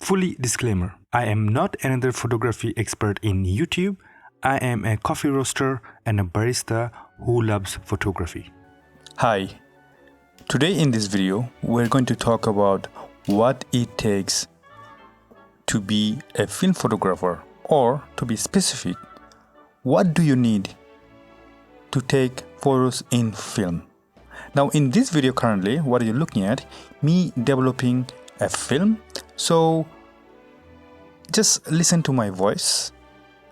Fully disclaimer, I am not another photography expert in YouTube. I am a coffee roaster and a barista who loves photography. Hi, today in this video we're going to talk about what it takes to be a film photographer, or to be specific, what do you need to take photos in film. Now in this video currently what you're looking at, me developing a film, so just listen to my voice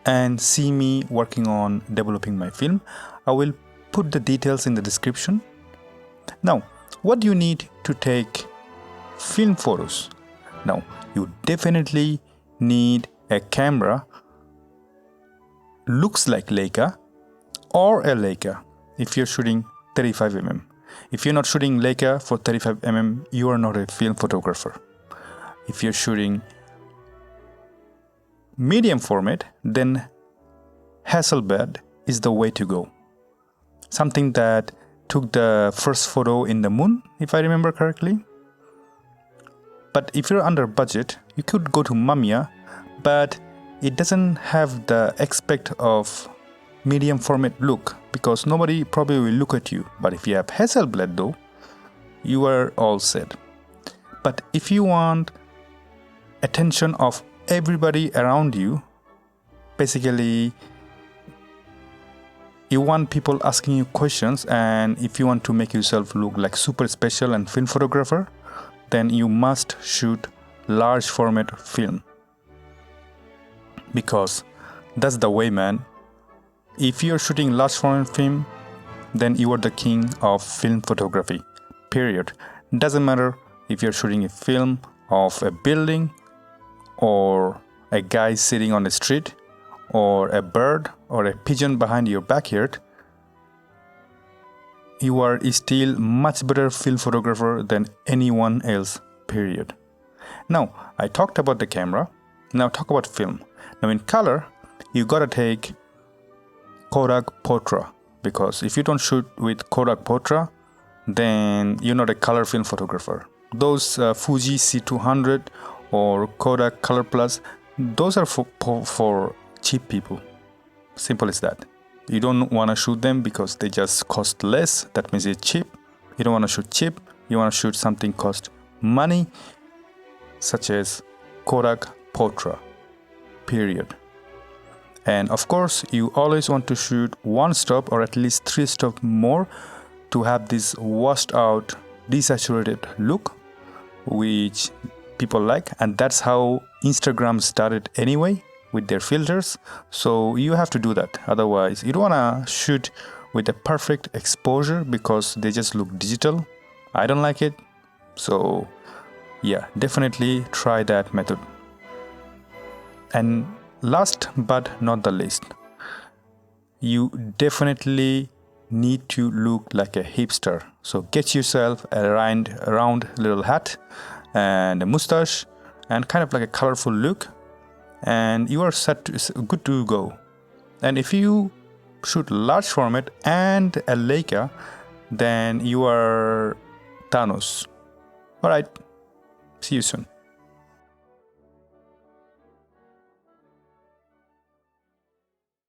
and see me working on developing my film. I will put the details in the description. Now, what do you need to take film photos? Now, you definitely need a camera looks like Leica or a Leica if you're shooting 35mm. If you're not shooting Leica for 35mm, you are not a film photographer. If you're shooting medium format, then Hasselblad is the way to go. Something that took the first photo in the moon, if I remember correctly. But if you're under budget, you could go to Mamiya, but it doesn't have the aspect of medium format look because nobody probably will look at you. But if you have Hasselblad though, you are all set. But if you want attention of everybody around you, basically you want people asking you questions, and if you want to make yourself look like super special and film photographer, then you must shoot large format film, because that's the way, man. If you're shooting large format film, then you are the king of film photography, period. Doesn't matter if you're shooting a film of a building or a guy sitting on the street or a bird or a pigeon behind your backyard, you are still much better film photographer than anyone else, period. Now, I talked about the camera, now talk about film. Now in color, you gotta take Kodak Portra, because if you don't shoot with Kodak Portra, then you're not a color film photographer. Those Fuji C200 or Kodak Color Plus, those are for cheap people. Simple as that. You don't want to shoot them because they just cost less. That means it's cheap. You don't want to shoot cheap. You want to shoot something cost money, such as Kodak Portra, period. And of course, you always want to shoot one stop or at least 3 stops more to have this washed out, desaturated look, which people like. And that's how Instagram started anyway, with their filters. So you have to do that. Otherwise, you don't want to shoot with a perfect exposure because they just look digital. I don't like it. So yeah, definitely try that method. And last but not the least, you definitely need to look like a hipster. So get yourself a round little hat and a mustache and kind of like a colorful look, and you are good to go. And if you shoot large format and a Leica, then you are Thanos. Alright, see you soon.